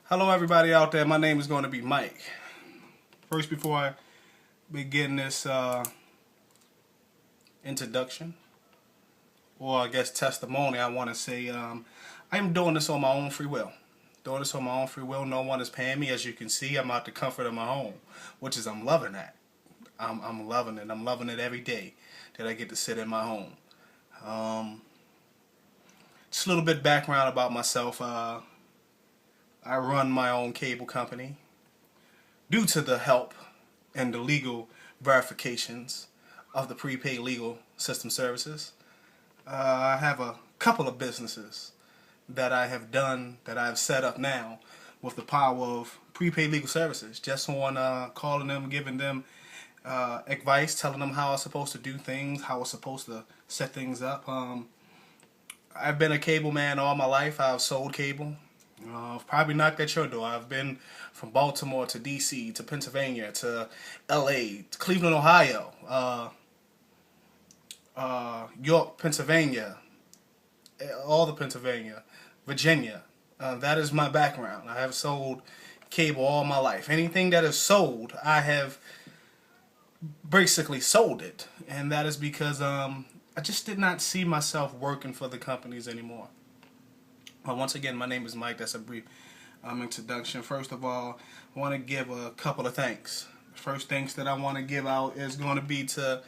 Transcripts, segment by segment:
Hello everybody out there, my name is going to be Mike. First, before I begin this introduction, or I guess testimony, I want to say I am doing this on my own free will. Doing this on my own free will. No one is paying me. As you can see, I'm out the comfort of my home, which is I'm loving that. I'm loving it. I'm loving it every day that I get to sit in my home. Just a little bit background about myself. I run my own cable company. Due to the help and the legal verifications of the prepaid legal system services, I have a couple of businesses that I have done, that I've set up now with the power of prepaid legal services. Just on calling them, giving them advice, telling them how I'm supposed to do things, how I'm supposed to set things up. I've been a cable man all my life. I've sold cable. I've probably knocked at your door. I've been from Baltimore to DC to Pennsylvania to LA to Cleveland, Ohio, York, Pennsylvania, all the Pennsylvania, Virginia. That is my background. I have sold cable all my life. Anything that is sold, I have basically sold it, and that is because I just did not see myself working for the companies anymore. Well, once again, my name is Mike. That's a brief introduction. First of all, I want to give a couple of thanks. First thanks that I want to give out is going to be to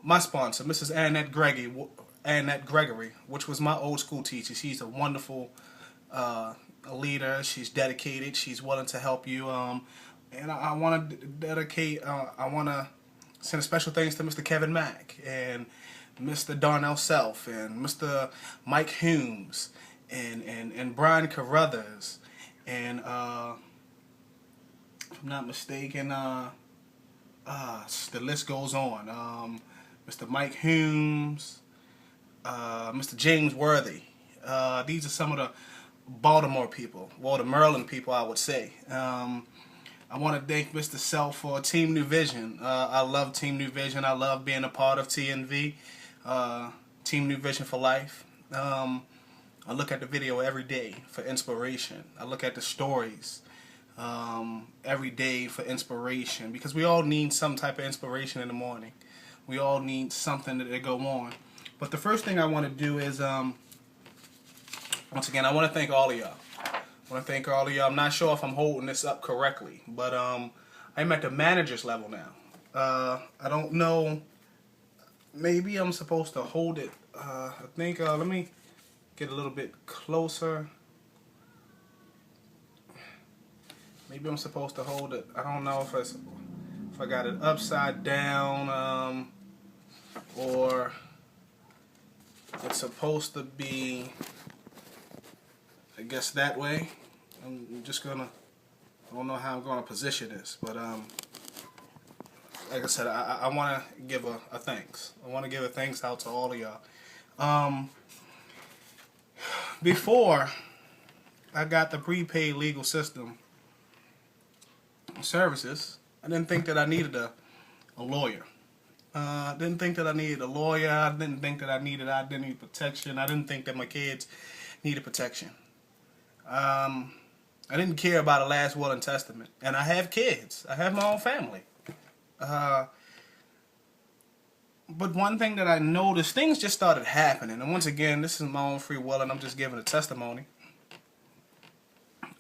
my sponsor, Mrs. Annette Gregory, which was my old school teacher. She's a wonderful leader. She's dedicated. She's willing to help you. And I want to dedicate, I want to send a special thanks to Mr. Kevin Mack and Mr. Darnell Self and Mr. Mike Humes and Brian Carruthers and if I'm not mistaken, the list goes on. Mr. Mike Humes, Mr. James Worthy. These are some of the Baltimore people, well, the Maryland people, I would say. I want to thank Mr. Self for Team New Vision. I love Team New Vision. I love being a part of TNV, Team New Vision for Life. I look at the video every day for inspiration. I look at the stories every day for inspiration, because we all need some type of inspiration in the morning. We all need something to go on. But the first thing I want to do is, once again, I want to thank all of y'all. I'm not sure if I'm holding this up correctly, but I'm at the manager's level now. I don't know. Maybe I'm supposed to hold it. I think, let me get a little bit closer. Maybe I'm supposed to hold it. I don't know if I got it upside down, or it's supposed to be, I guess, that way. I'm just gonna, I don't know how I'm gonna position this, but like I said, I want to give a thanks. I want to give a thanks out to all of y'all. Before I got the prepaid legal system services, I didn't think that I needed a lawyer. I didn't think that I needed a lawyer. I didn't think that I needed identity protection. I didn't think that my kids needed protection. I didn't care about a last will and testament. And I have kids. I have my own family. But one thing that I noticed, things just started happening. And once again, this is my own free will, and I'm just giving a testimony.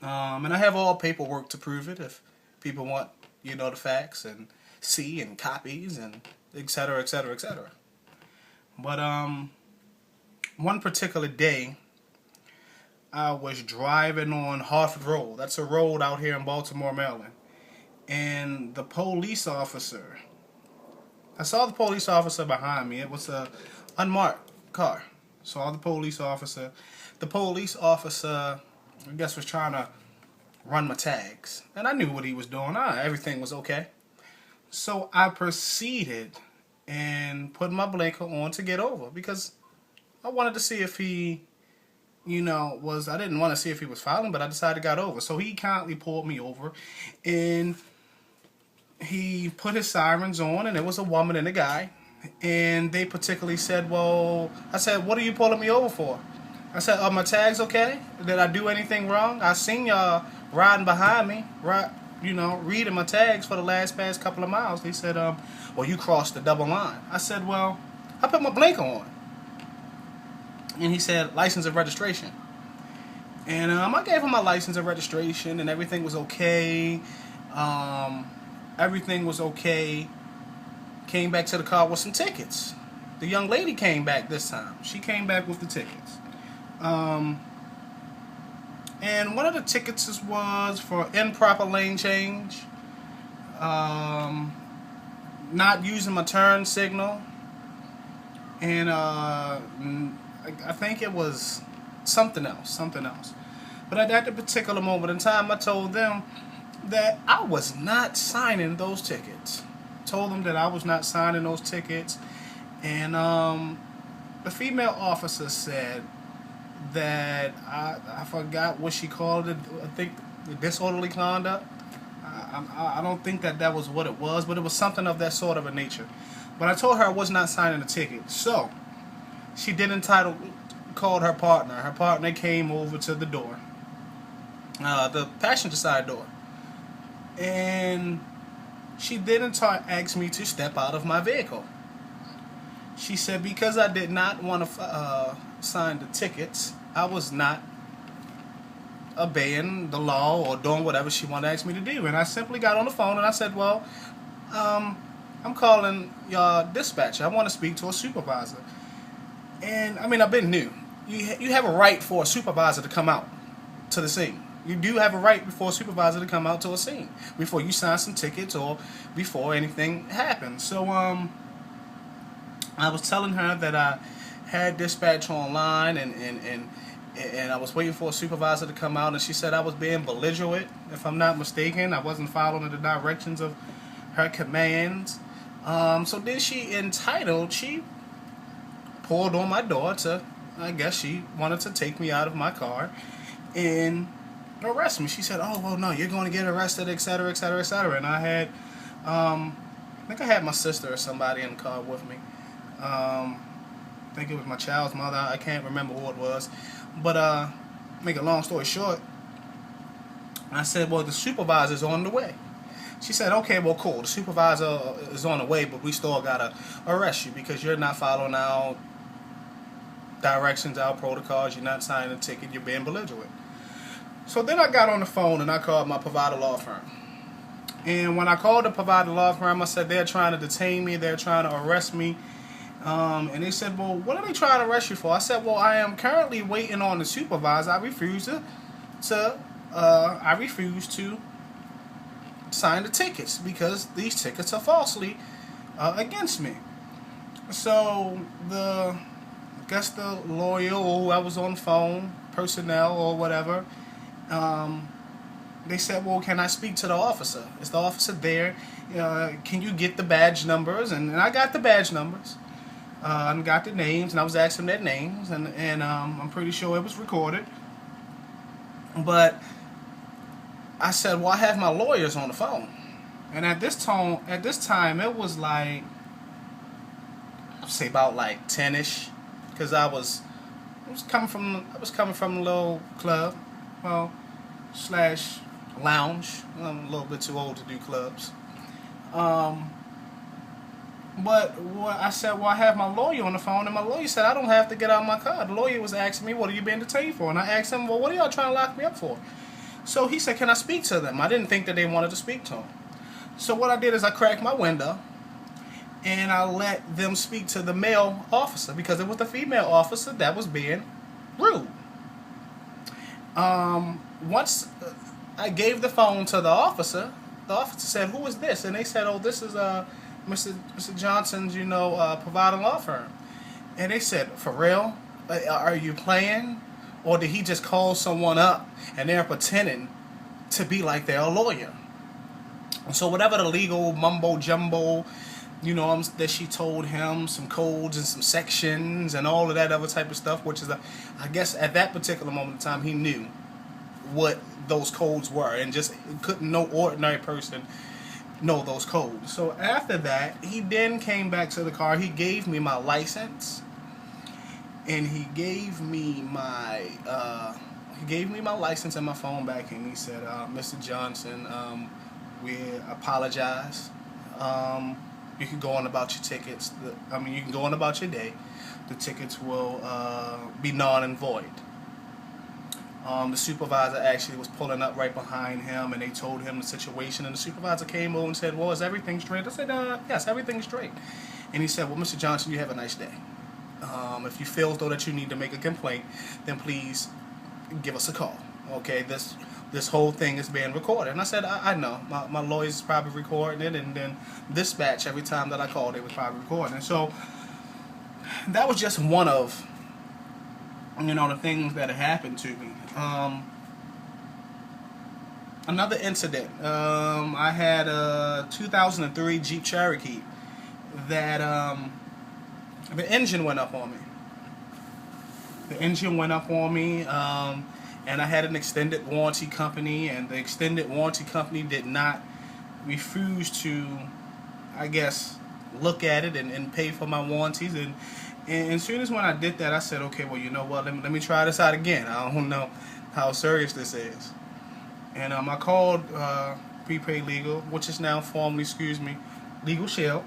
And I have all paperwork to prove it if people want, the facts and see and copies and etc., etc., etc. But one particular day, I was driving on Harford Road. That's a road out here in Baltimore, Maryland. And the police officer, I saw the police officer behind me. It was a unmarked car. Saw the police officer. The police officer, I guess, was trying to run my tags. And I knew what he was doing. Everything was okay. So I proceeded and put my blinker on to get over, because I wanted to see if he, I didn't want to see if he was filing, but I decided to get over. So he kindly pulled me over, and he put his sirens on, and there was a woman and a guy, and they particularly said, well, I said, what are you pulling me over for? I said, are my tags okay? Did I do anything wrong? I seen y'all riding behind me, reading my tags for the past couple of miles. They said, well, you crossed the double line. I said, well, I put my blinker on. And he said, license and registration. And I gave him my license and registration, and everything was okay. Everything was okay. Came back to the car with some tickets. The young lady came back this time. She came back with the tickets. And one of the tickets was for improper lane change, not using my turn signal, and I think it was something else. But at that particular moment in time, I told them that I was not signing those tickets. Told them that I was not signing those tickets. And the female officer said that I forgot what she called it. I think disorderly conduct. I don't think that was what it was, but it was something of that sort of a nature. But I told her I was not signing the ticket. So she called her partner. Her partner came over to the door, the passenger side door, and she didn't ask me to step out of my vehicle. She said because I did not want to sign the tickets, I was not obeying the law or doing whatever she wanted to ask me to do. And I simply got on the phone and I said, well, I'm calling your dispatcher. I want to speak to a supervisor. And, I mean, I've been new. You have a right for a supervisor to come out to the scene. You do have a right for a supervisor to come out to a scene before you sign some tickets or before anything happens. So, I was telling her that I had dispatch online and I was waiting for a supervisor to come out, and she said I was being belligerent, if I'm not mistaken. I wasn't following the directions of her commands. So then she pulled on my door I guess she wanted to take me out of my car and arrest me. She said, oh, well, no, you're going to get arrested, etc., etc., etc. And I had, I think I had my sister or somebody in the car with me. I think it was my child's mother. I can't remember who it was. But make a long story short, I said, well, the supervisor's on the way. She said, okay, well, cool. The supervisor is on the way, but we still got to arrest you because you're not following our directions, our protocols. You're not signing a ticket. You're being belligerent. So then I got on the phone and I called my provider law firm. And when I called the provider law firm, I said, they're trying to detain me. They're trying to arrest me. And they said, well, what are they trying to arrest you for? I said, well, I am currently waiting on the supervisor. I refuse to sign the tickets because these tickets are falsely against me. So I guess the lawyer or I was on the phone, personnel or whatever, they said, well, can I speak to the officer? Is the officer there? Can you get the badge numbers? And I got the badge numbers. I got the names, and I was asking their names, and I'm pretty sure it was recorded. But I said, well, I have my lawyers on the phone. And at this time, it was like, I'd say about like 10-ish, because I was coming from a little club, well, / lounge. I'm a little bit too old to do clubs. But I said, well, I have my lawyer on the phone, and my lawyer said I don't have to get out of my car. The lawyer was asking me, what are you being detained for? And I asked him, well, what are y'all trying to lock me up for? So he said, can I speak to them? I didn't think that they wanted to speak to him. So what I did is I cracked my window, and I let them speak to the male officer, because it was the female officer that was being rude. Once I gave the phone to the officer said, who is this? And they said, oh, this is Mr. Johnson's, provider law firm. And they said, for real? Are you playing? Or did he just call someone up and they're pretending to be like they're a lawyer? And so whatever the legal mumbo jumbo, that she told him, some codes and some sections and all of that other type of stuff, which is, I guess at that particular moment in time, he knew what those codes were, and just couldn't no ordinary person know those codes. So after that, he then came back to the car. He gave me my license, and he gave me my he gave me my license and my phone back, and he said, Mr. Johnson, we apologize. You can go on about your tickets. You can go on about your day. The tickets will be non and void. The supervisor actually was pulling up right behind him, and they told him the situation, and the supervisor came over and said, well, is everything straight? I said, yes, everything's straight. And he said, well, Mr. Johnson, you have a nice day. If you feel though that you need to make a complaint, then please give us a call. Okay, this whole thing is being recorded. And I said, I know. My lawyers is probably recording it, and then dispatch, every time that I called, they was probably recording it. So that was just one of, the things that had happened to me. Another incident. I had a 2003 Jeep Cherokee that the engine went up on me. The engine went up on me, and I had an extended warranty company, and the extended warranty company did not refuse to, I guess, look at it and pay for my warranties. And as soon as when I did that, I said, okay, well, you know what, let me try this out again. I don't know how serious this is. And I called Prepaid Legal, which is now formerly, Legal Shield.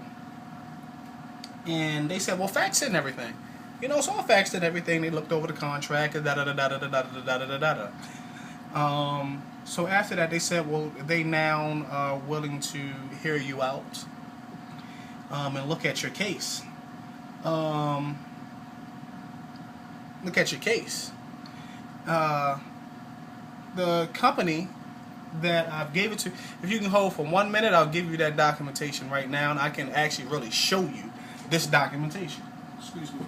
And they said, well, fax it and everything. So I faxed it everything. They looked over the contract, so after that, they said, well, they now are willing to hear you out and look at your case. The company that I've gave it to, if you can hold for 1 minute, I'll give you that documentation right now, and I can actually really show you this documentation. Excuse me.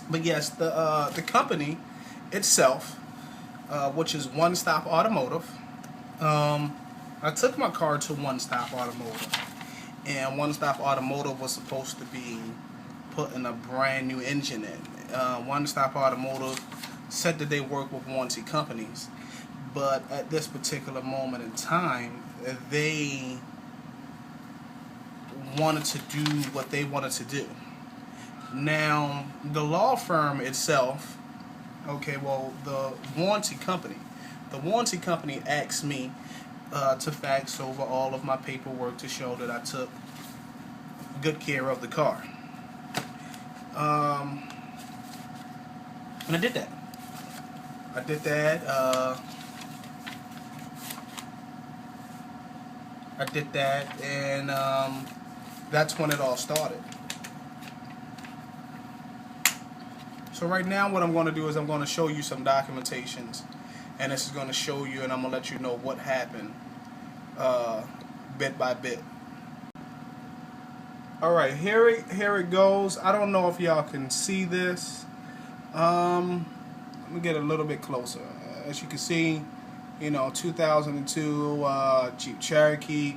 But yes, the company itself, which is One Stop Automotive, I took my car to One Stop Automotive, and One Stop Automotive was supposed to be putting a brand new engine in. One Stop Automotive said that they work with warranty companies, but at this particular moment in time, they wanted to do what they wanted to do. Now, the law firm itself, the warranty company asked me to fax over all of my paperwork to show that I took good care of the car. And I did that. And that's when it all started. So right now what I'm going to do is I'm going to show you some documentations, and this is going to show you, and I'm going to let you know what happened bit by bit. Alright, here it goes. I don't know if y'all can see this. Let me get a little bit closer. As you can see, 2002 Jeep Cherokee.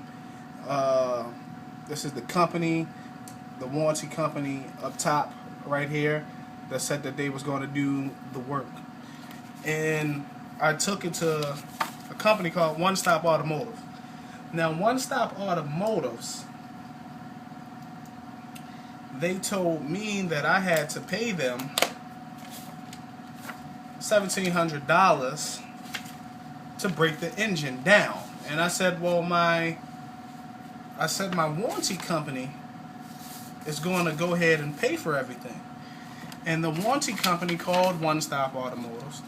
This is the company, the warranty company up top right here, that said that they was going to do the work. And I took it to a company called One Stop Automotive. Now, One Stop Automotives, they told me that I had to pay them $1,700 to break the engine down. And I said, well, my warranty company is going to go ahead and pay for everything. And the warranty company called One Stop Automotives,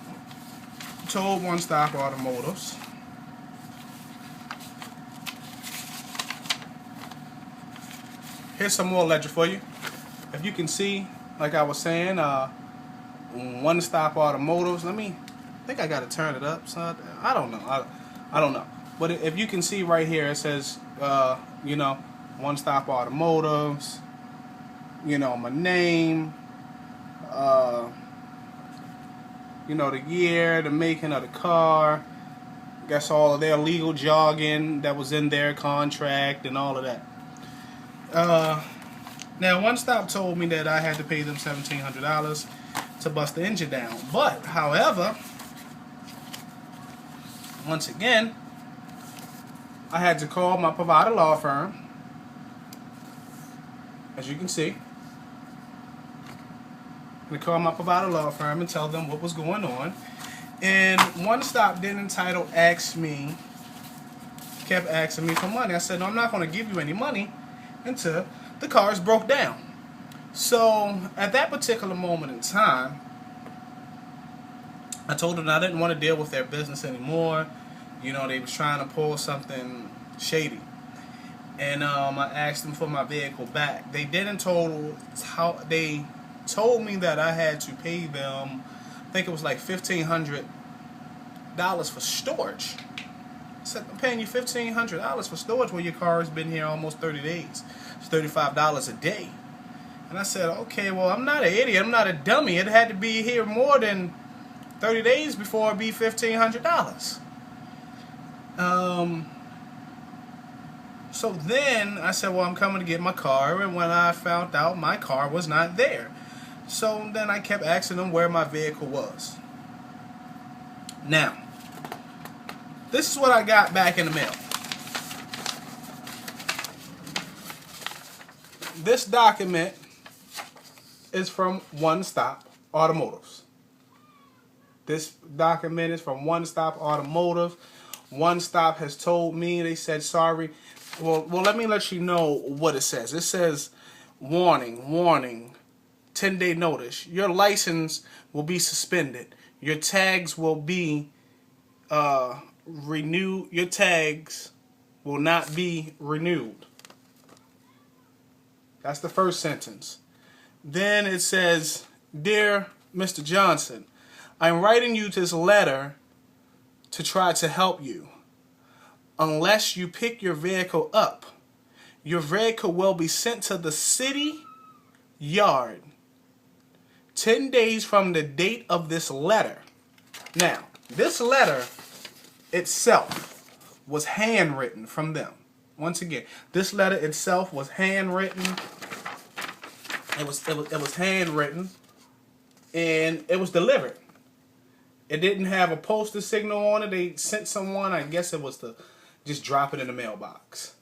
told One Stop Automotives, here's some more ledger for you. If you can see, like I was saying, One Stop Automotives, I think I got to turn it up, son. I don't know. I don't know. But if you can see right here, it says, One Stop Automotives, my name, you know, the year, the making of the car, I guess all of their legal jargon that was in their contract and all of that. Now, One Stop told me that I had to pay them $1,700 to bust the engine down. But, however, once again, I had to call my provider law firm, as you can see. I'm going to call my provider law firm and tell them what was going on. And One Stop then entitled kept asking me for money. I said, no, I'm not going to give you any money until the cars broke down. So at that particular moment in time, I told them I didn't want to deal with their business anymore. You know, they was trying to pull something shady. And I asked them for my vehicle back. They they told me that I had to pay them, I think it was like $1,500 for storage. I said, I'm paying you $1,500 for storage when your car has been here almost 30 days. It's $35 a day. And I said, okay, well, I'm not an idiot. I'm not a dummy. It had to be here more than 30 days before it be $1,500. So then I said, well, I'm coming to get my car. And when I found out my car was not there. So then I kept asking them where my vehicle was. Now, this is what I got back in the mail. This document is from One Stop Automotive. This document is from One Stop Automotive. One Stop has told me, they said, sorry. Well, let me let you know what it says. It says, warning, 10-day notice. Your license will be suspended. Your tags will be renewed. Your tags will not be renewed. That's the first sentence. Then it says, Dear Mr. Johnson, I'm writing you this letter to try to help you. Unless you pick your vehicle up, your vehicle will be sent to the city yard 10 days from the date of this letter. Now, this letter itself was handwritten from them. Once again, this letter itself was handwritten. It was handwritten, and it was delivered. It didn't have a postal signal on it. They sent someone. I guess it was to just drop it in the mailbox.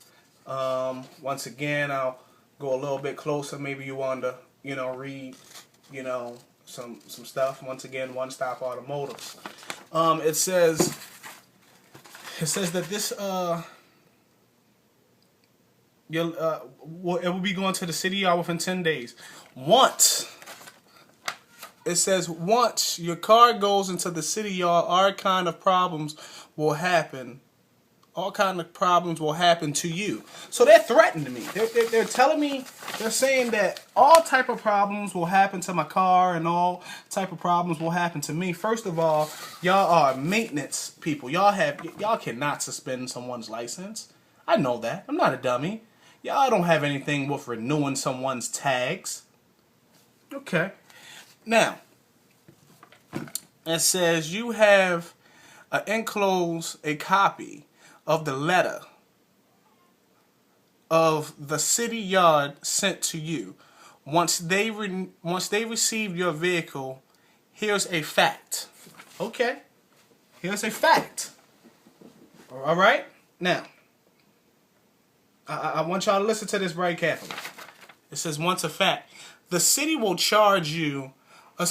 Once again, I'll go a little bit closer. Maybe you want to, read, some stuff. Once again, One Stop Automotive. It says that this it will be going to the city yard within 10 days. Once your car goes into the city yard, all kind of problems will happen. All kind of problems will happen to you. So they're threatening me. They're telling me, they're saying that all type of problems will happen to my car and all type of problems will happen to me. First of all, y'all are maintenance people. Y'all cannot suspend someone's license. I know that. I'm not a dummy. Y'all don't have anything with renewing someone's tags. Okay. Now, it says you have enclosed a copy of the letter of the city yard sent to you. Once they receive your vehicle, here's a fact. Okay. Here's a fact. All right. Now, I want y'all to listen to this very carefully. It says, once a fact, the city will charge you a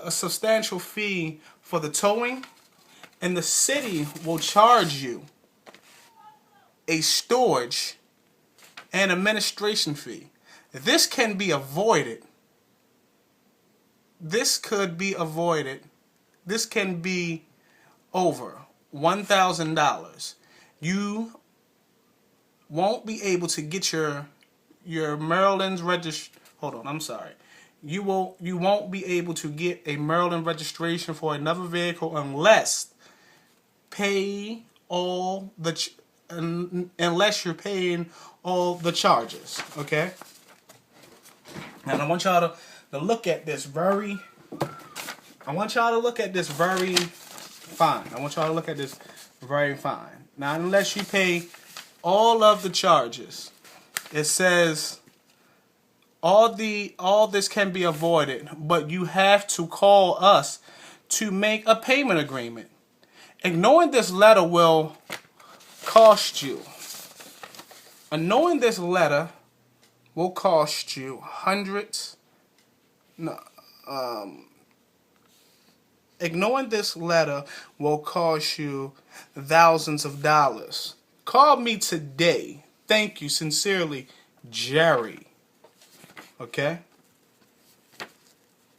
substantial fee for the towing, and the city will charge you a storage and administration fee. This can be avoided. This could be avoided. This can be over $1,000. You won't be able to get your Maryland's Hold on, I'm sorry. You won't be able to get a Maryland registration for another vehicle unless unless you're paying all the charges. Okay. And I want y'all to look at this very I want y'all to look at this very fine. I want y'all to look at this very fine. Now, unless you pay all of the charges, it says all this can be avoided, but you have to call us to make a payment agreement. Ignoring this letter will cost you. Ignoring this letter will cost you hundreds. No, ignoring this letter will cost you thousands of dollars. Call me today. Thank you sincerely, Jerry. Okay?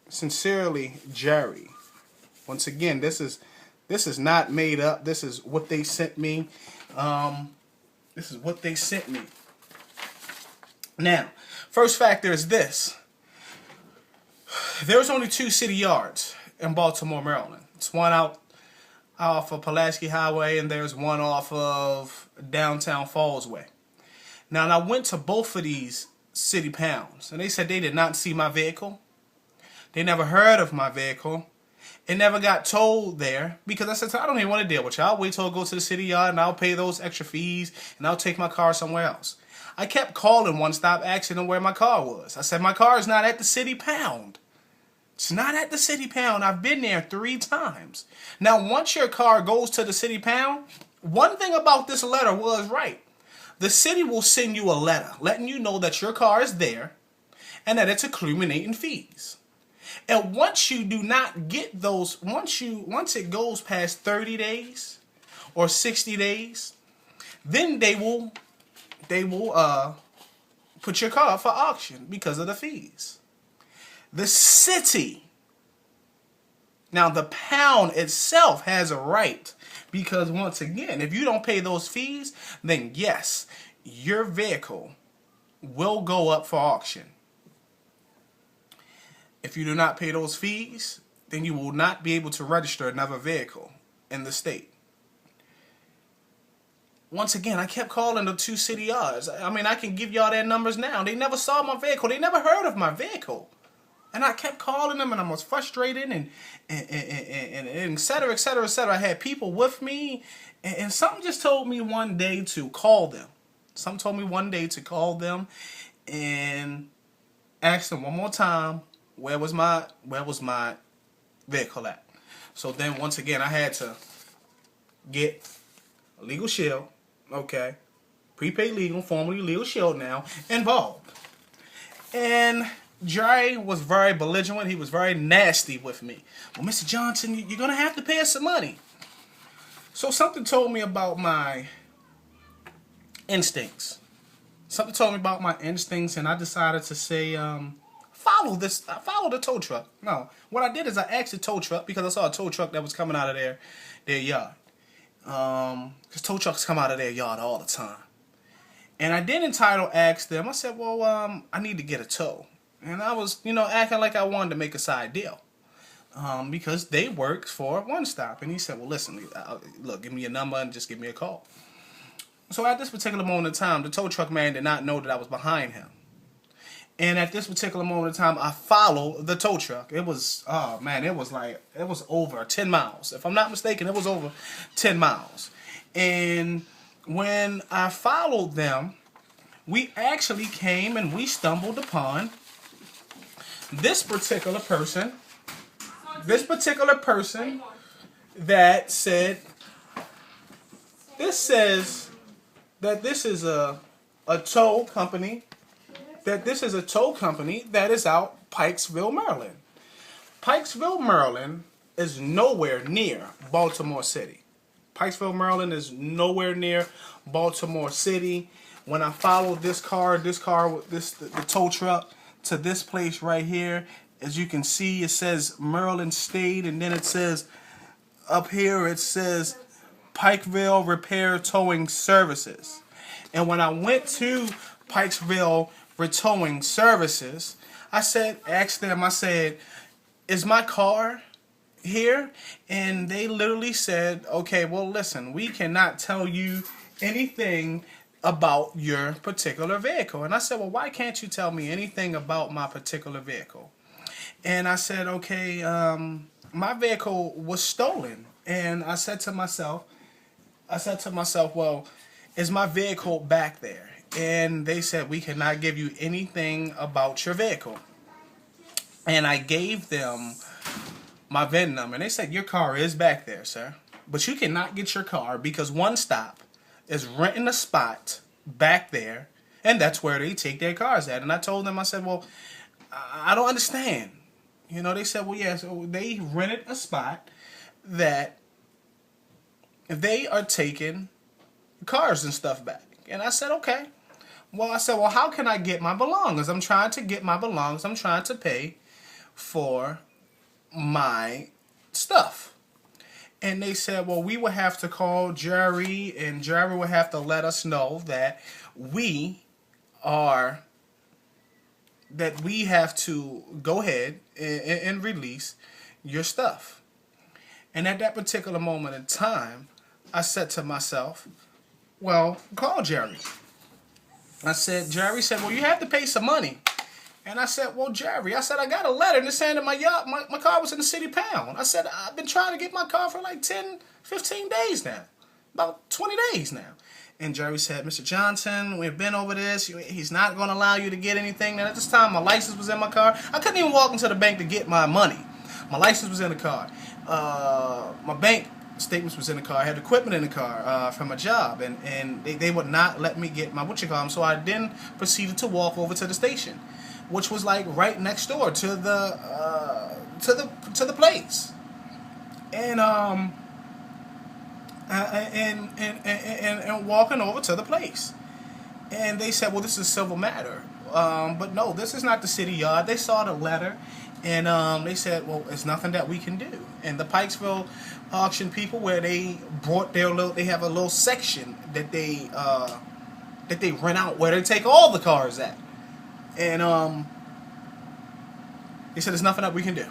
Sincerely, Jerry. Once again, this is not made up. This is what they sent me. This is what they sent me. Now, first factor is this. There's only 2 city yards in Baltimore, Maryland. It's one out off of Pulaski Highway, and there's one off of downtown Fallsway. Now, I went to both of these city pounds, and they said they did not see my vehicle. They never heard of my vehicle. It never got towed there, because I said, I don't even want to deal with you. I'll wait till I go to the city yard, and I'll pay those extra fees, and I'll take my car somewhere else. I kept calling One Stop, asking them where my car was. I said, my car is not at the city pound. It's not at the city pound. I've been there 3 times. Now, once your car goes to the city pound, one thing about this letter was right. The city will send you a letter letting you know that your car is there and that it's accumulating fees. And once you do not get those, once it goes past 30 days or 60 days, then they will put your car up for auction because of the fees. The city, now the pound itself has a right, because once again, if you don't pay those fees, then yes, your vehicle will go up for auction. If you do not pay those fees, then you will not be able to register another vehicle in the state. Once again, I kept calling the 2 city yards. I mean, I can give y'all their numbers now. They never saw my vehicle. They never heard of my vehicle. And I kept calling them, and I was frustrated, and et cetera, et cetera, et cetera. I had people with me, and something just told me one day to call them. Something told me one day to call them and ask them one more time, where was my vehicle at? So then once again, I had to get a Legal Shield, okay, prepaid legal, formerly Legal Shield now, involved. And Dre was very belligerent. He was very nasty with me. Well, Mr. Johnson, you're going to have to pay us some money. So something told me about my instincts. Something told me about my instincts, and I decided to say, follow the tow truck. No, what I did is I asked the tow truck, because I saw a tow truck that was coming out of their yard. Because tow trucks come out of their yard all the time. And I did ask them, I said, well, I need to get a tow. And I was, acting like I wanted to make a side deal. Because they work for One Stop. And he said, well, listen, look, give me your number and just give me a call. So at this particular moment in time, the tow truck man did not know that I was behind him. And at this particular moment in time, I followed the tow truck. It was, it was over 10 miles. If I'm not mistaken, it was over 10 miles. And when I followed them, we actually came and we stumbled upon this particular person that said, this says that this is a tow company, that is out Pikesville, Maryland. Pikesville, Maryland is nowhere near Baltimore City. Pikesville, Maryland is nowhere near Baltimore City. When I followed the tow truck to this place right here, as you can see, it says Maryland State, and then it says up here, it says Pikeville Repair Towing Services. And when I went to Pikesville Towing Services, I asked them, is my car here? And they literally said, okay, well, listen, we cannot tell you anything about your particular vehicle. And I said, well, why can't you tell me anything about my particular vehicle? And I said, okay, my vehicle was stolen, and I said to myself, well, is my vehicle back there? And they said, we cannot give you anything about your vehicle. And I gave them my VIN number, and they said, your car is back there, sir, but you cannot get your car because One Stop is renting a spot back there, and that's where they take their cars at. And I told them, I said, well, I don't understand. You know, they said, well, yeah, so they rented a spot that they are taking cars and stuff back. And I said, okay. Well, I said, well, how can I get my belongings? I'm trying to get my belongings. I'm trying to pay for my stuff. And they said, well, we would have to call Jerry, and Jerry would have to let us know that we have to go ahead and release your stuff. And at that particular moment in time, I said to myself, well, call Jerry. Jerry said, well, you have to pay some money. And I said, well, Jerry, I said, I got a letter and it's saying that my car was in the city pound. I said, I've been trying to get my car for like 10, 15 days now. About 20 days now. And Jerry said, Mr. Johnson, we've been over this. He's not going to allow you to get anything. Now, at this time, my license was in my car. I couldn't even walk into the bank to get my money. My license was in the car. My bank statements was in the car. I had equipment in the car from my job. And they would not let me get my So I then proceeded to walk over to the station, which was like right next door to the place. And walking over to the place. And they said, well, this is a civil matter. But no, this is not the city yard. They saw the letter, and they said, well, it's nothing that we can do. And the Pikesville auction people, where they brought they have a little section that they rent out, where they take all the cars at. And they said, there's nothing that we can do.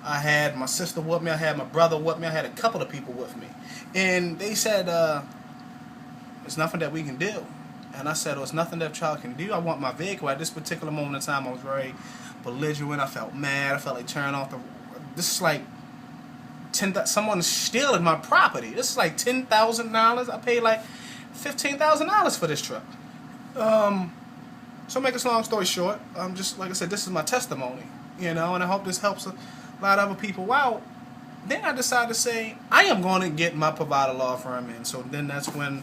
I had my sister with me, I had my brother with me, I had a couple of people with me. And they said, there's nothing that we can do. And I said, well, it's nothing that y'all can do. I want my vehicle. At this particular moment in time, I was very belligerent. I felt mad. I felt like turning off the... This is like... someone's stealing my property. This is like $10,000. I paid like $15,000 for this truck. So make this long story short, just like I said, this is my testimony, you know, and I hope this helps a lot of other people out. Then I decided to say, I am going to get my provider law firm in. So then that's when,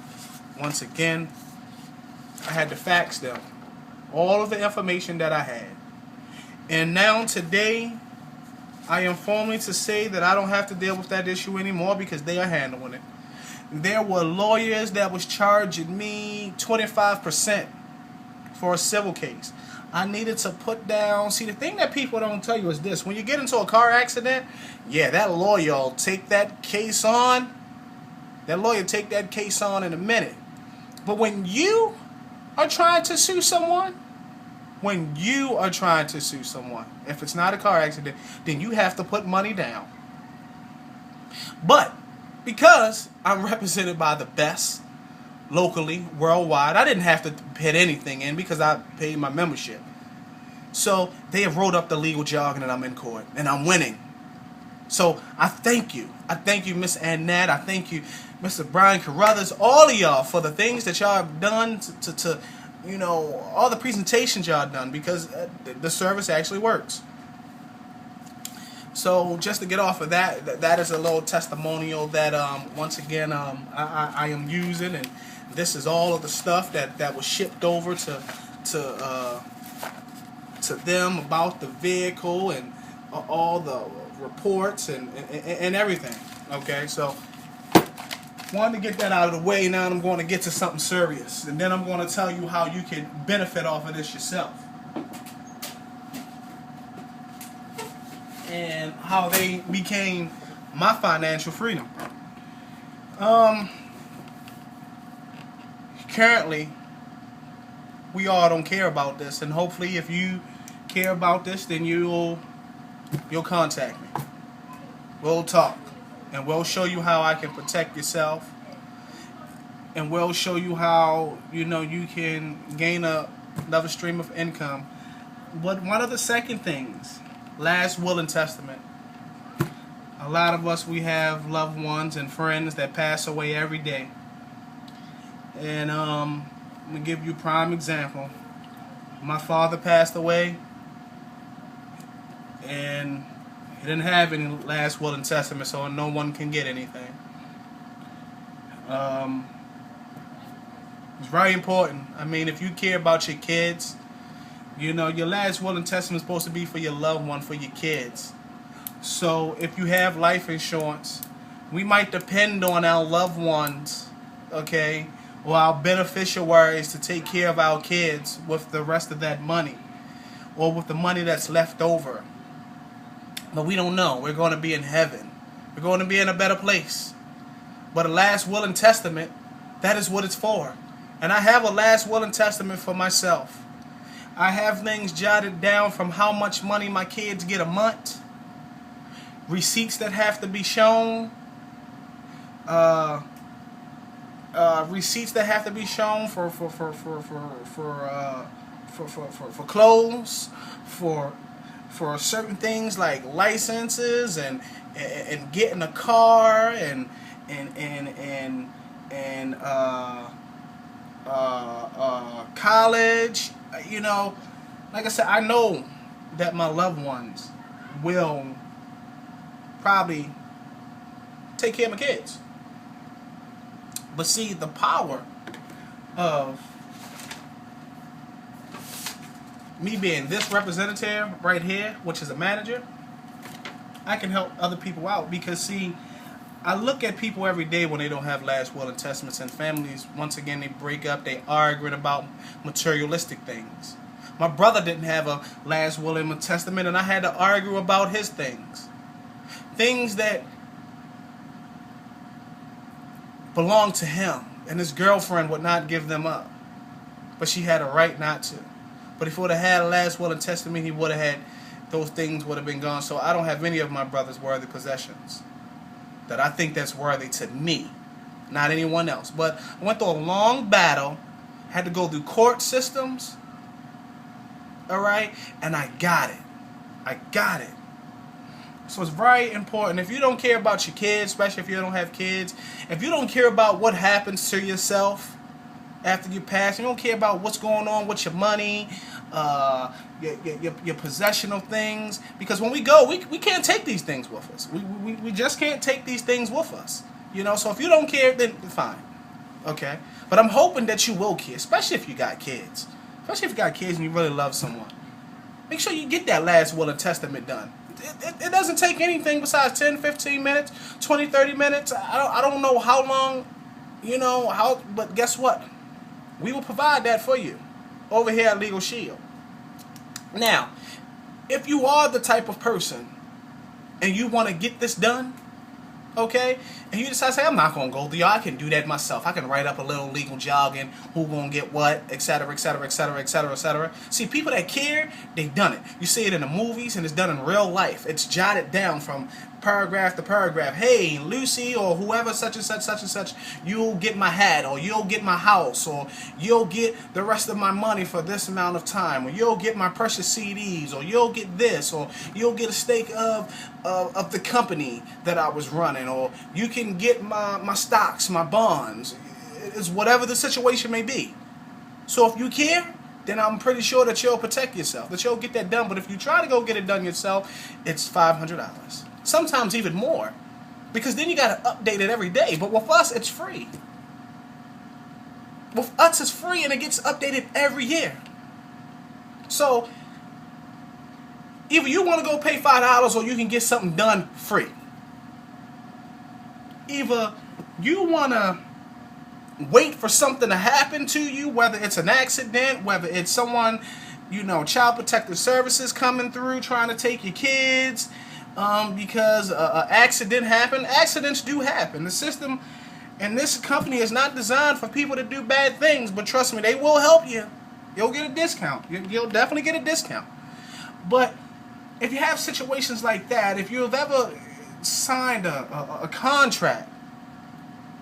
once again, I had to fax them all of the information that I had. And now today, I am formally to say that I don't have to deal with that issue anymore because they are handling it. There were lawyers that was charging me 25% for a civil case. I needed to put down... See, the thing that people don't tell you is this. When you get into a car accident, yeah, that lawyer will take that case on. That lawyer take that case on in a minute. But when you are trying to sue someone, if it's not a car accident, then you have to put money down. But because I'm represented by the best locally, worldwide, I didn't have to put anything in because I paid my membership. So they have wrote up the legal jargon and I'm in court and I'm winning. So I thank you. I thank you, Miss Annette. I thank you, Mr. Brian Carruthers, all of y'all for the things that y'all have done to you know, all the presentations y'all done, because the service actually works. So just to get off of that is a little testimonial that once again I am using, and this is all of the stuff that was shipped over to them about the vehicle and all the reports and everything. Okay, so wanted to get that out of the way. Now I'm going to get to something serious, and then I'm going to tell you how you can benefit off of this yourself, and how they became my financial freedom. Currently, we all don't care about this, and hopefully if you care about this, then you'll contact me. We'll talk, and we'll show you how I can protect yourself, and we'll show you how, you know, you can gain another stream of income. But one of the second things, last will and testament, A lot of us, we have loved ones and friends that pass away every day. And I'm going to give you a prime example. My father passed away, and he didn't have any last will and testament, so no one can get anything. It's very important. I mean, if you care about your kids, you know, your last will and testament is supposed to be for your loved one, for your kids. So if you have life insurance, we might depend on our loved ones, okay, or our beneficiaries to take care of our kids with the rest of that money, or with the money that's left over. But we don't know. We're going to be in heaven. We're going to be in a better place. But a last will and testament, that is what it's for. And I have a last will and testament for myself. I have things jotted down from how much money my kids get a month, receipts that have to be shown, receipts that have to be shown for clothes, for certain things like licenses and getting a car and college. You know, like I said, I know that my loved ones will probably take care of my kids. But see, the power of me being this representative right here, which is a manager, I can help other people out. Because see, I look at people every day when they don't have last will and testaments, and families, once again, they break up, they arguing about materialistic things. My brother didn't have a last will and testament, and I had to argue about his things. Things that belonged to him, and his girlfriend would not give them up. But she had a right not to. But if he would have had a last will and testament, he would have had, those things would have been gone. So I don't have any of my brother's worthy possessions that I think that's worthy to me, not anyone else. But I went through a long battle, had to go through court systems, all right, and I got it. I got it. So it's very important. If you don't care about your kids, especially if you don't have kids, if you don't care about what happens to yourself after you pass, you don't care about what's going on with your money, your possessional things, because when we go, we can't take these things with us. We just can't take these things with us. You know, so if you don't care, then fine. Okay? But I'm hoping that you will care, especially if you got kids. Especially if you got kids and you really love someone. Make sure you get that last will and testament done. It doesn't take anything besides 10, 15 minutes, 20, 30 minutes. I don't know how long, you know, but guess what? We will provide that for you over here at Legal Shield. Now, if you are the type of person and you want to get this done, okay, and you decide to say, I'm not going to go there, I can do that myself. I can write up a little legal jargon, who going to get what, etc., etc., etc., etc., etc. See, people that care, they've done it. You see it in the movies, and it's done in real life. It's jotted down from paragraph to paragraph. Hey, Lucy, or whoever, such and such, you'll get my hat, or you'll get my house, or you'll get the rest of my money for this amount of time, or you'll get my precious CDs, or you'll get this, or you'll get a stake of the company that I was running, or you can get my stocks, my bonds. It's whatever the situation may be. So if you care, then I'm pretty sure that you'll protect yourself, that you'll get that done. But if you try to go get it done yourself, it's $500. Sometimes even more, because then you got to update it every day. But with us, it's free. With us, it's free, and it gets updated every year. So either you want to go pay $5 or you can get something done free. Either you want to wait for something to happen to you, whether it's an accident, whether it's someone, you know, Child Protective Services coming through trying to take your kids, because an accident happened. Accidents do happen. The system and this company is not designed for people to do bad things, but trust me, they will help you. You'll get a discount. You'll definitely get a discount. But if you have situations like that, if you've ever signed a contract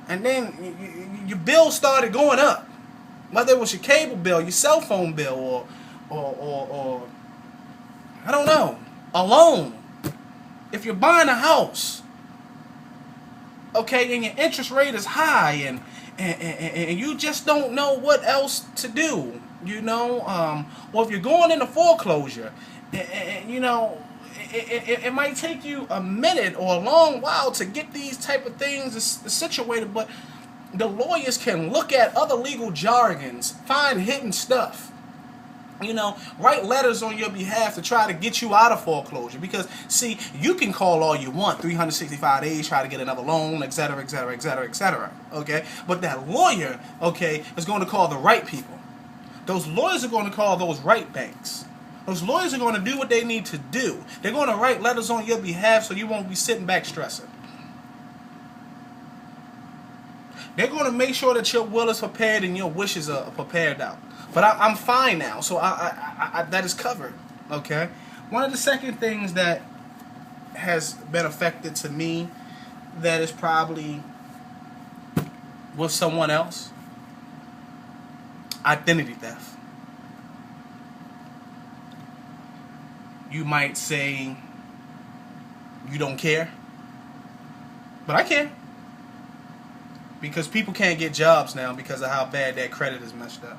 and then your bill started going up, whether it was your cable bill, your cell phone bill, or I don't know, a loan. If you're buying a house okay, and your interest rate is high, and you just don't know what else to do, you know, or if you're going into foreclosure, you know, it might take you a minute or a long while to get these type of things situated, but the lawyers can look at other legal jargons, find hidden stuff, you know, write letters on your behalf to try to get you out of foreclosure. Because, see, you can call all you want, 365 days, try to get another loan, etc., etc., etc., etc., okay? But that lawyer, okay, is going to call the right people. Those lawyers are going to call those right banks. Those lawyers are going to do what they need to do. They're going to write letters on your behalf so you won't be sitting back stressing. They're going to make sure that your will is prepared and your wishes are prepared out. But I'm fine now, so I that is covered, okay? One of the second things that has been affected to me that is probably with someone else, identity theft. You might say you don't care, but I care. Because people can't get jobs now because of how bad that credit is messed up.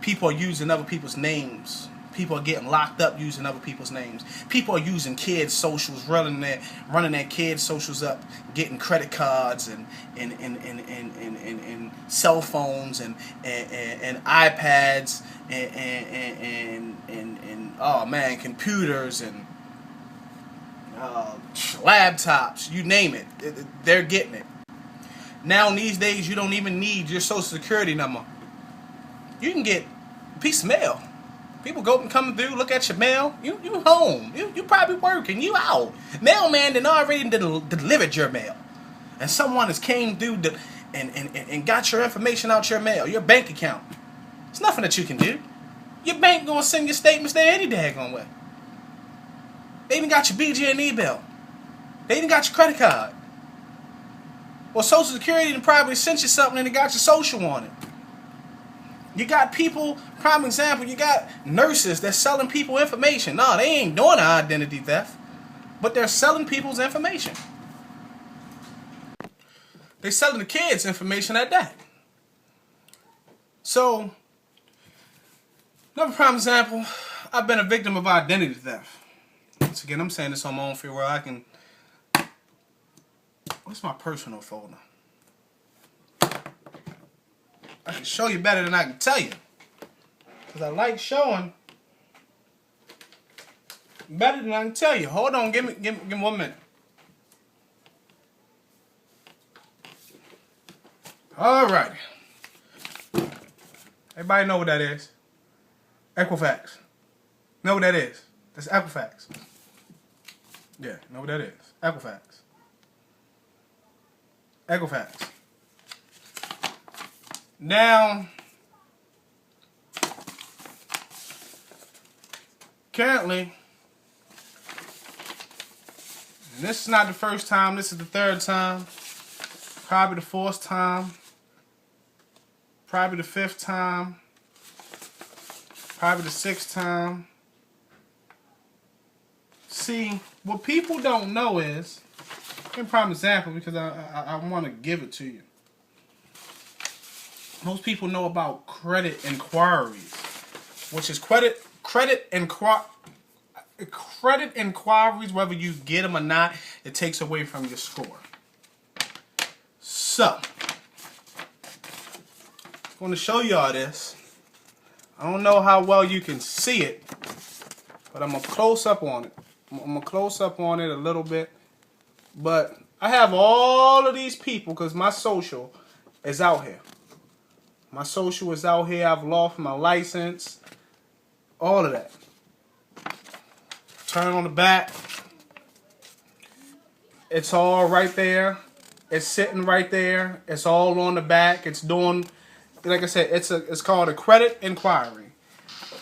People are using other people's names. People are getting locked up using other people's names. People are using kids' socials, running their kids' socials up, getting credit cards and cell phones and iPads and oh man, computers and laptops, you name it. They're getting it. Now, in these days, you don't even need your social security number. You can get a piece of mail. People go and come through, look at your mail. You home. You probably working. You out. Mailman done already delivered your mail. And someone has came through and got your information out your mail, your bank account. There's nothing that you can do. Your bank going to send your statements there any daggone way. They even got your BG&E bill. They even got your credit card. Well, Social Security and probably sent you something and it got your social on it. You got people, prime example, you got nurses that's selling people information. No, they ain't doing identity theft, but they're selling people's information. They're selling the kids' information at that. So, another prime example, I've been a victim of identity theft. Once again, I'm saying this on my own free will. What's my personal folder? I can show you better than I can tell you. Because I like showing better than I can tell you. Hold on, give me 1 minute. Alright. Everybody know what that is? Equifax. Know what that is? That's Equifax. Yeah, know what that is? Equifax. Equifax. Now, currently, and this is not the first time, this is the third time, probably the fourth time, probably the fifth time, probably the sixth time. See, what people don't know is, in prime example, because I want to give it to you. Most people know about credit inquiries, which is credit inquiries, whether you get them or not, it takes away from your score. So, I'm going to show y'all this. I don't know how well you can see it, but I'm going to close up on it. I'm going to close up on it a little bit. But I have all of these people because my social is out here. My social is out here. I've lost my license. All of that. Turn on the back. It's all right there. It's sitting right there. It's all on the back. It's doing, like I said, it's called a credit inquiry.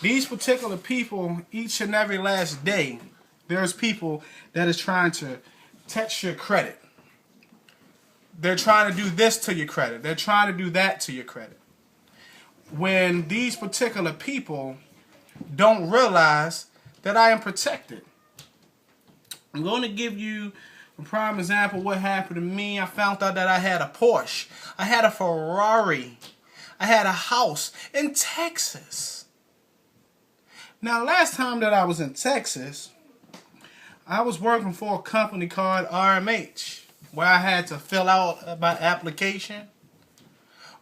These particular people, each and every last day, there's people that is trying to test your credit. They're trying to do this to your credit. They're trying to do that to your credit. When these particular people don't realize that I am protected. I'm going to give you For prime example, what happened to me, I found out that I had a Porsche. I had a Ferrari. I had a house in Texas. Now, last time that I was in Texas, I was working for a company called RMH, where I had to fill out my application,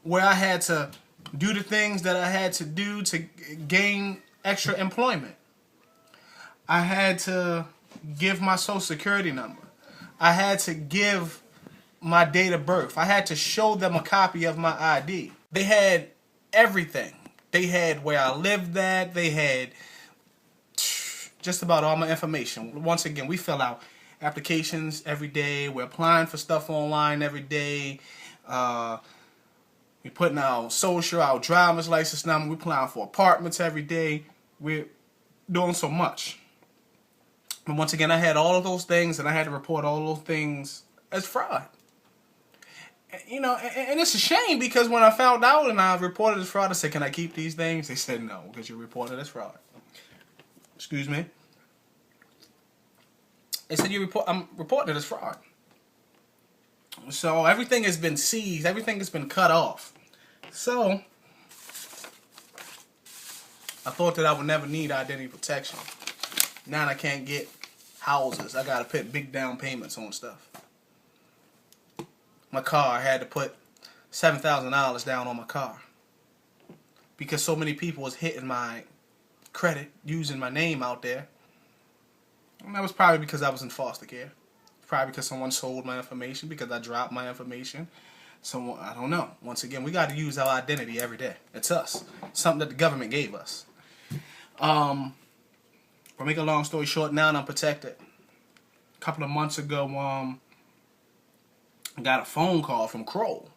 where I had to do the things that I had to do to gain extra employment. I had to give my social security number. I had to give my date of birth. I had to show them a copy of my ID. They had everything. They had where I lived at. They had just about all my information. Once again, we fill out applications every day. We're applying for stuff online every day. We're putting our social, our driver's license number. We're applying for apartments every day. We're doing so much. But once again, I had all of those things, and I had to report all those things as fraud. You know, and it's a shame, because when I found out and I reported as fraud, I said, "Can I keep these things?" They said no, because you reported as fraud. Excuse me. They said I'm reporting it as fraud. So everything has been seized. Everything has been cut off. So I thought that I would never need identity protection. Now I can't get houses. I gotta put big down payments on stuff. My car, I had to put $7,000 down on my car because so many people was hitting my credit using my name out there. And that was probably because I was in foster care. Probably because someone sold my information, because I dropped my information. Someone, I don't know. Once again, we got to use our identity every day. It's us. Something that the government gave us. To make a long story short, now I'm protected. A couple of months ago, I got a phone call from Kroll.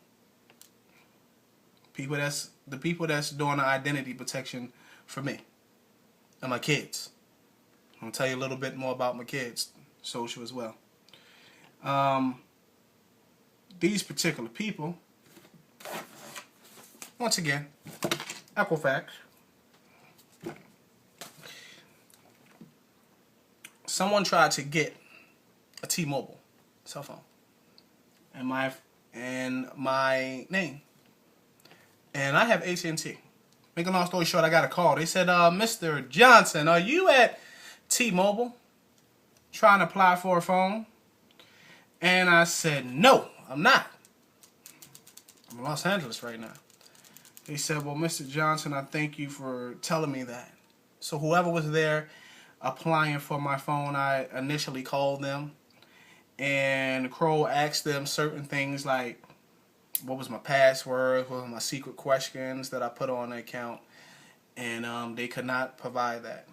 The people that's doing the identity protection for me and my kids. I'm gonna tell you a little bit more about my kids, social as well. These particular people, once again, Equifax. Someone tried to get a T-Mobile cell phone and my name, and I have AT&T. Make a long story short, I got a call. They said, "Mr. Johnson, are you at T-Mobile trying to apply for a phone?" And I said, "No, I'm not. I'm in Los Angeles right now." They said, "Well, Mr. Johnson, I thank you for telling me that." So whoever was there applying for my phone, I initially called them, and Crow asked them certain things like, what was my password, what were my secret questions that I put on the account, and they could not provide that.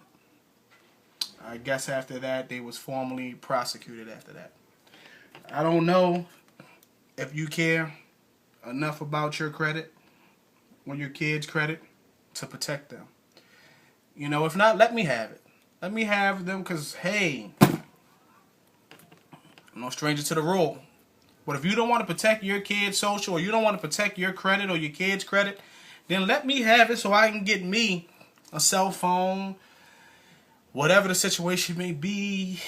I guess after that, they was formally prosecuted after that. I don't know if you care enough about your credit or your kids' credit to protect them. You know, if not, let me have it. Let me have them, because, hey, I'm no stranger to the rule. But if you don't want to protect your kids' social, or you don't want to protect your credit or your kids' credit, then let me have it so I can get me a cell phone, whatever the situation may be.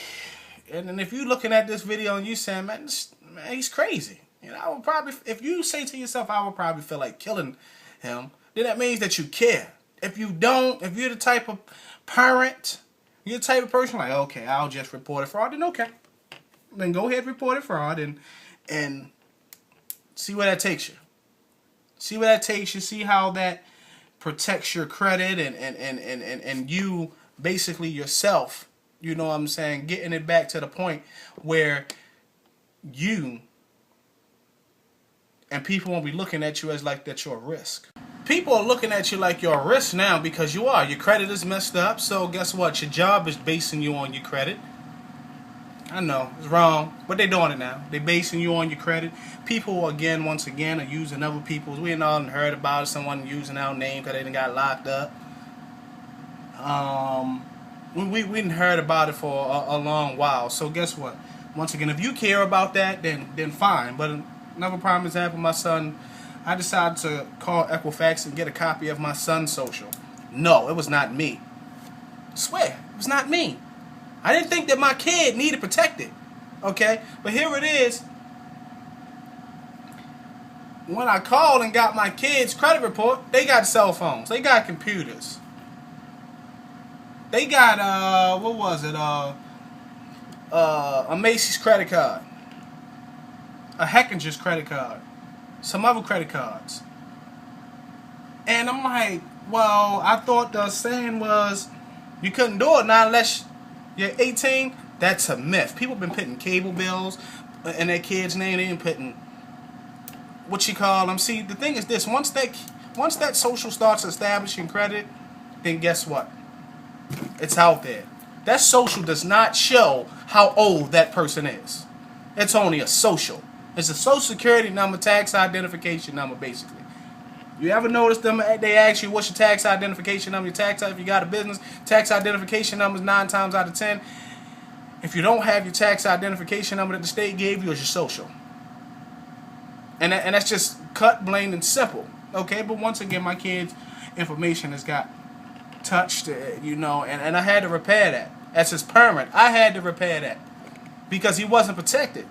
And then if you're looking at this video and you saying, man, he's crazy. You know, I would probably, if you say to yourself, I would probably feel like killing him, then that means that you care. If you don't, if you're the type of parent, you're the type of person like, okay, I'll just report it fraud, then okay. Then go ahead and report it fraud and see where that takes you. See where that takes you. See how that protects your credit and you basically yourself, you know what I'm saying, getting it back to the point where you and people won't be looking at you as like that you're a risk. People are looking at you like you're a risk now because you are. Your credit is messed up, so guess what? Your job is basing you on your credit. I know, it's wrong, but they're doing it now. They're basing you on your credit. People, once again, are using other people's. We ain't all heard about it, someone using our name because they done got locked up. We didn't heard about it for a long while. So guess what? Once again, if you care about that, then fine. But another prime example, my son, I decided to call Equifax and get a copy of my son's social. No, it was not me. I swear, it was not me. I didn't think that my kid needed protected. Okay? But here it is. When I called and got my kids' credit report, they got cell phones. They got computers. They got, what was it? A Macy's credit card. A Heckinger's credit card. Some other credit cards. And I'm like, well, I thought the saying was you couldn't do it now unless you're 18. That's a myth. People been putting cable bills in their kids' name. They been putting what you call them. See, the thing is this: once that social starts establishing credit, then guess what? It's out there. That social does not show how old that person is. It's only a social. It's a social security number, tax identification number, basically. You ever notice them? They ask you what's your tax identification number. Your tax, if you got a business, tax identification number is 9 times out of 10. If you don't have your tax identification number that the state gave you, it's your social. And that's just cut, plain, and simple. Okay, but once again, my kids' information has got touched, and I had to repair that. As his parent, I had to repair that because he wasn't protected.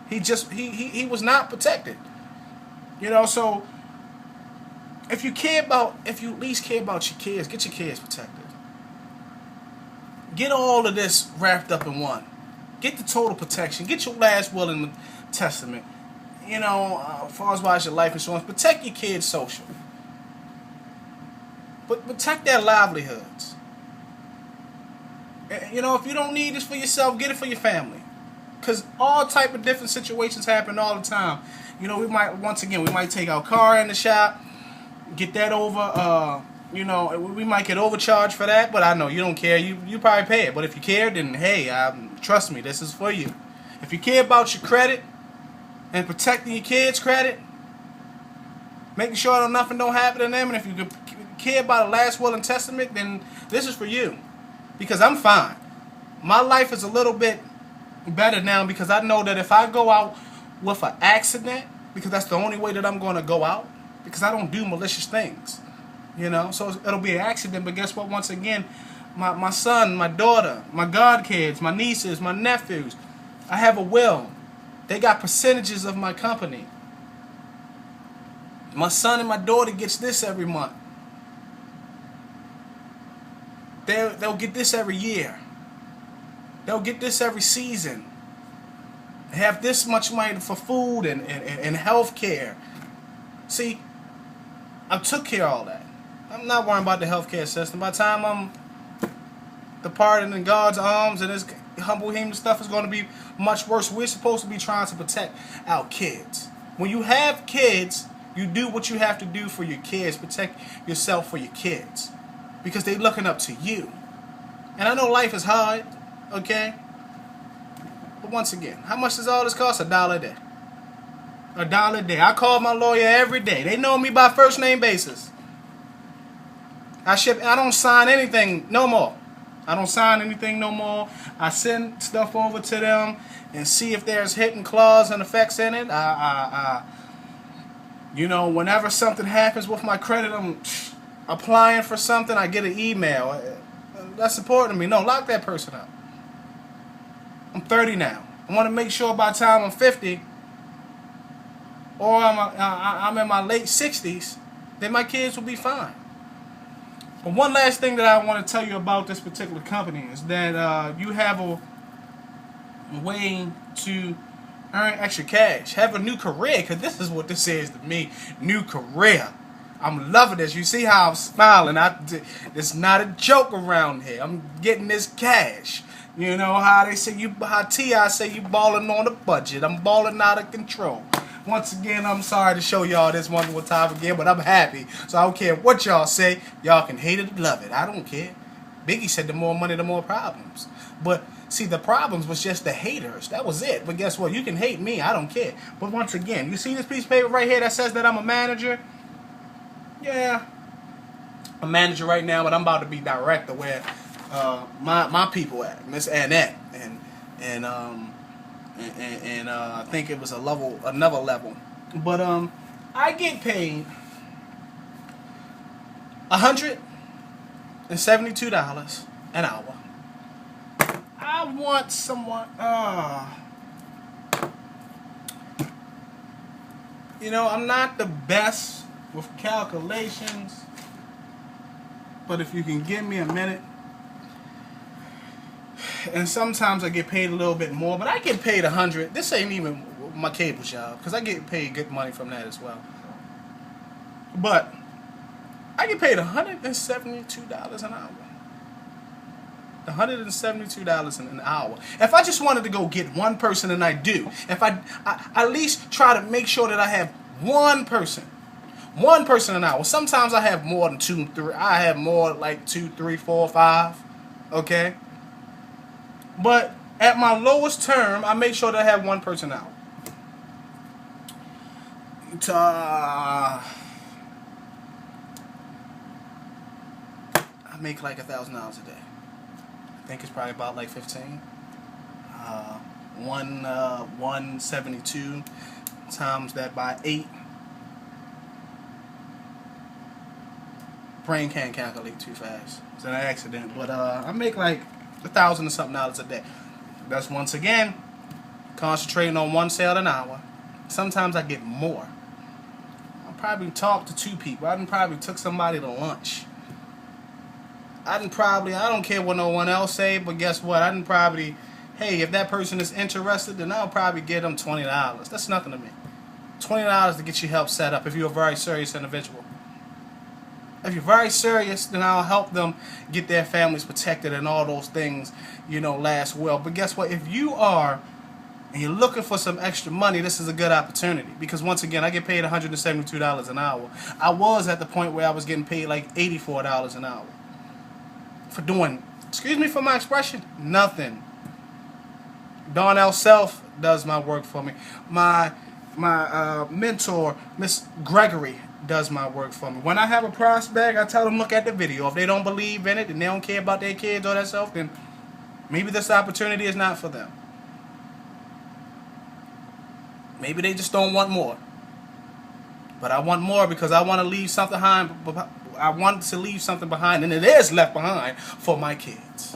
He was not protected. So if you at least care about your kids, get your kids protected. Get all of this wrapped up in one. Get the total protection. Get your last will and testament. As far as your life insurance, protect your kids' social. But protect their livelihoods. If you don't need this for yourself, get it for your family. Because all type of different situations happen all the time. We might take our car in the shop, get that over, we might get overcharged for that, but I know you don't care. You probably pay it. But if you care, then hey, trust me, this is for you. If you care about your credit and protecting your kids' credit, making sure that nothing don't happen to them, and if you care about a last will and testament, then this is for you. Because I'm fine. My life is a little bit better now because I know that if I go out with an accident, because that's the only way that I'm going to go out, because I don't do malicious things, so it'll be an accident. But guess what? Once again, my son, my daughter, my godkids, my nieces, my nephews, I have a will. They got percentages of my company. My son and my daughter gets this every month. They'll get this every year. They'll get this every season. They have this much money for food and health care. See, I took care of all that. I'm not worrying about the healthcare system. By the time I'm departing in God's arms and this humble human stuff is going to be much worse. We're supposed to be trying to protect our kids. When you have kids, you do what you have to do for your kids. Protect yourself for your kids. Because they're looking up to you. And I know life is hard, okay? But once again, how much does all this cost? $1 a day. $1 a day. I call my lawyer every day. They know me by first name basis. I don't sign anything no more. I don't sign anything no more. I send stuff over to them and see if there's hidden clause and effects in it. Whenever something happens with my credit, I'm applying for something, I get an email. That's important to me. No, lock that person up. I'm 30 now. I want to make sure by the time I'm 50 or I'm in my late 60s, then my kids will be fine. But one last thing that I want to tell you about this particular company is that you have a way to earn extra cash, have a new career, because this is what this is to me, new career. I'm loving this. You see how I'm smiling. It's not a joke around here. I'm getting this cash. How they say how T.I. say you balling on a budget. I'm balling out of control. Once again, I'm sorry to show y'all this one more time again, but I'm happy. So I don't care what y'all say. Y'all can hate it or love it. I don't care. Biggie said the more money, the more problems. But see, the problems was just the haters. That was it. But guess what? You can hate me. I don't care. But once again, you see this piece of paper right here that says that I'm a manager? Yeah, I'm a manager right now, but I'm about to be director where my people at, Miss Annette, and I think it was another level. But I get paid $172 an hour. I want someone. You know, I'm not the best with calculations, but if you can give me a minute. And sometimes I get paid a little bit more, but I get paid $100. This ain't even my cable job, because I get paid good money from that as well. But I get paid $172 an hour. $172 an hour. If I just wanted to go get one person, and I do, if I at least try to make sure that I have one person an hour. Sometimes I have more than 2, 3. I have more like 2, 3, 4, 5. Okay. But at my lowest term, I make sure that I have one person out. I make like $1,000 a day. I think it's probably about like 15. 172 times that by 8. Brain can't calculate too fast. It's an accident, but I make like $1,000 and something a day. That's once again concentrating on one sale an hour. Sometimes I get more. I probably talked to 2 people. I probably took somebody to lunch. I don't care what no one else say, but guess what? Hey, if that person is interested, then I'll probably get them $20. That's nothing to me. $20 to get you help set up if you're a very serious individual. If you're very serious, then I'll help them get their families protected and all those things, last well. But guess what? If you are and you're looking for some extra money, this is a good opportunity. Because once again, I get paid $172 an hour. I was at the point where I was getting paid like $84 an hour. For doing, excuse me for my expression, nothing. Darnell Self does my work for me. My mentor, Miss Gregory, does my work for me. When I have a prospect, I tell them look at the video. If they don't believe in it and they don't care about their kids or that stuff, then maybe this opportunity is not for them. Maybe they just don't want more. But I want more because I want to leave something behind. I want to leave something behind, and it is left behind for my kids,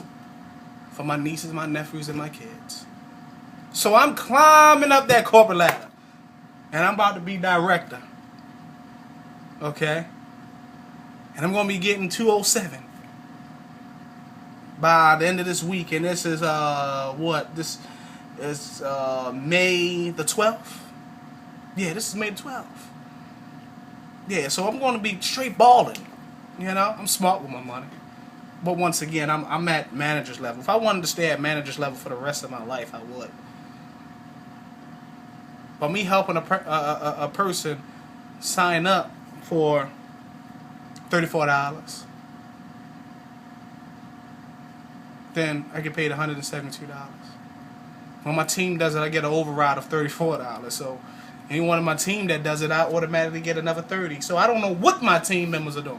for my nieces, my nephews, and my kids. So I'm climbing up that corporate ladder, and I'm about to be director. Okay? And I'm going to be getting 207 by the end of this week. And this is, This is May the 12th? Yeah, this is May the 12th. Yeah, so I'm going to be straight balling. I'm smart with my money. But once again, I'm at manager's level. If I wanted to stay at manager's level for the rest of my life, I would. But me helping a person sign up for $34, then I get paid $172. When my team does it, I get an override of $34. So anyone in my team that does it, I automatically get another $30. So I don't know what my team members are doing.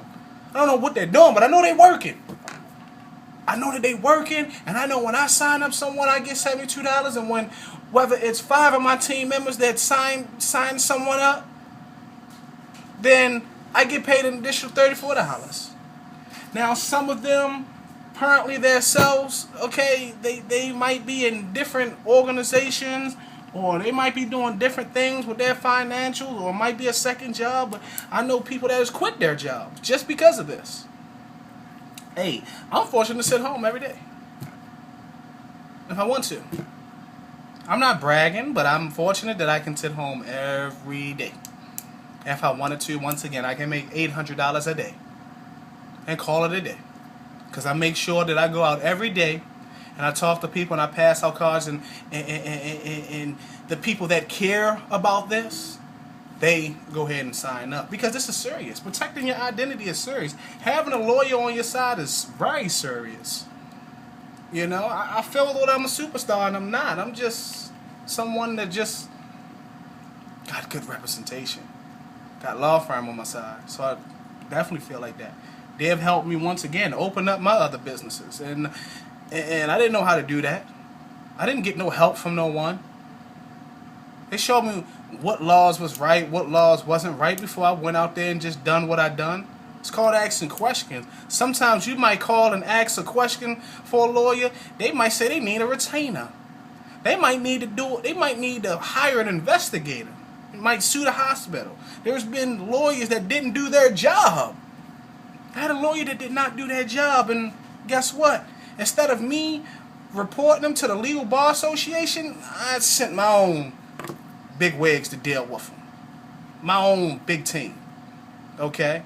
I don't know what they're doing, but I know they're working. I know that they're working, and I know when I sign up someone, I get $72. And whether it's 5 of my team members that sign someone up, then I get paid an additional $34. Now, some of them, apparently themselves, okay, they might be in different organizations, or they might be doing different things with their financials, or it might be a second job, but I know people that has quit their jobs just because of this. Hey, I'm fortunate to sit home every day if I want to. I'm not bragging, but I'm fortunate that I can sit home every day. If I wanted to, once again, I can make $800 a day and call it a day. Because I make sure that I go out every day and I talk to people and I pass out cards, and the people that care about this, they go ahead and sign up. Because this is serious. Protecting your identity is serious. Having a lawyer on your side is very serious. I feel that I'm a superstar, and I'm not. I'm just someone that just got good representation. Got law firm on my side. So I definitely feel like that. They have helped me once again open up my other businesses. And I didn't know how to do that. I didn't get no help from no one. They showed me what laws was right, what laws wasn't right before I went out there and just done what I done. It's called asking questions. Sometimes you might call and ask a question for a lawyer. They might say they need a retainer. They might need to do. They might need to hire an investigator. They might sue the hospital. There's been lawyers that didn't do their job. I had a lawyer that did not do their job, and guess what? Instead of me reporting them to the Legal Bar Association, I sent my own big wigs to deal with them. My own big team. Okay?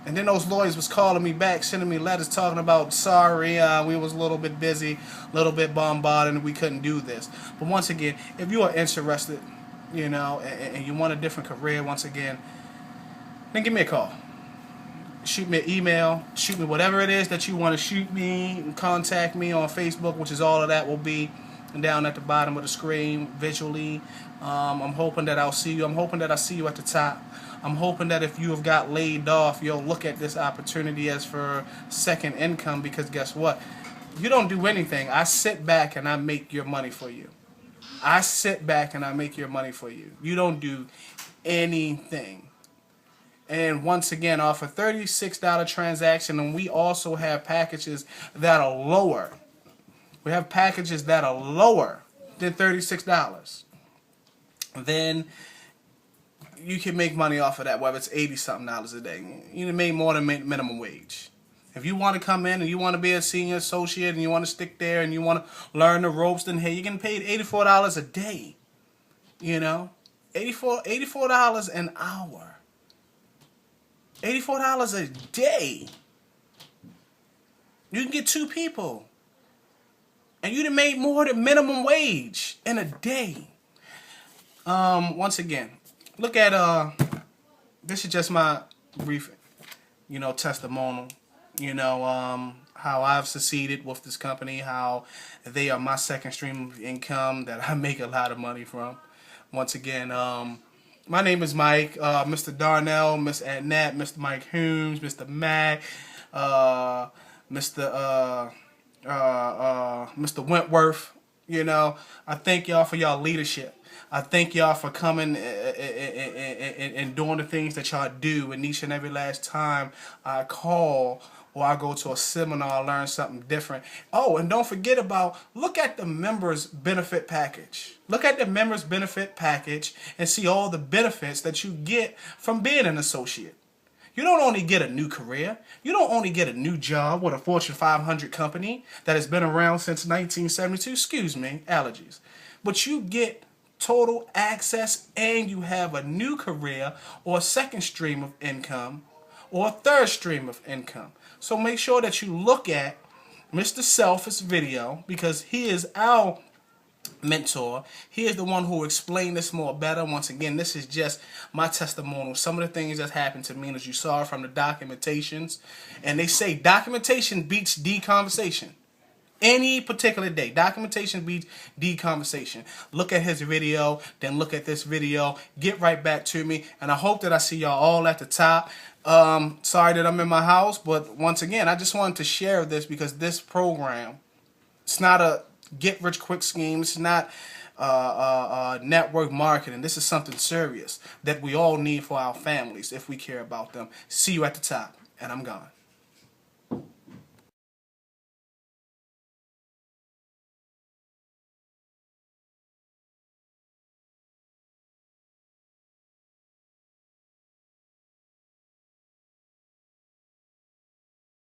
And then those lawyers was calling me back, sending me letters talking about, sorry, we was a little bit busy, a little bit bombarded, and we couldn't do this. But once again, if you are interested, you know, and you want a different career, once again, then give me a call. Shoot me an email, shoot me whatever it is that you want to shoot me, and contact me on Facebook, which is all of that will be down at the bottom of the screen visually. I'm hoping that I'll see you. I'm hoping that I see you at the top. I'm hoping that if you have got laid off, you'll look at this opportunity as for second income, because guess what? You don't do anything. I sit back and I make your money for you. I sit back and I make your money for you. You don't do anything. And once again, off a $36 transaction, and we also have packages that are lower. We have packages that are lower than $36. Then you can make money off of that, whether it's $80-something a day. You can make more than minimum wage. If you want to come in and you want to be a senior associate and you want to stick there and you want to learn the ropes, then hey, you're getting paid $84 a day. You know? $84 an hour. $84 a day. You can get 2 people. And you done made more than minimum wage in a day. Once again, look at this is just my brief, you know, testimonial. You know, how I've succeeded with this company, how they are my second stream of income that I make a lot of money from. Once again, my name is Mike, Mr. Darnell, Miss Annette, Mr. Mike Holmes, Mr. Mac, Mr. Wentworth. You know, I thank y'all for y'all leadership. I thank y'all for coming and doing the things that y'all do. And each and every last time I call or I go to a seminar, I learn something different. Oh, and don't forget about, look at the members benefit package. Look at the members benefit package and see all the benefits that you get from being an associate. You don't only get a new career. You don't only get a new job with a Fortune 500 company that has been around since 1972. Excuse me, allergies. But you get total access, and you have a new career or a second stream of income or a third stream of income. So make sure that you look at Mr. Self's video, because he is our mentor. He is the one who explained this more better. Once again, this is just my testimonial. Some of the things that happened to me, as you saw from the documentations. And they say documentation beats de-conversation. Any particular day. Documentation beats de-conversation. Look at his video, then look at this video. Get right back to me. And I hope that I see y'all all at the top. Sorry that I'm in my house, but once again, I just wanted to share this because this program, it's not a get-rich-quick scheme. It's not network marketing. This is something serious that we all need for our families if we care about them. See you at the top, and I'm gone.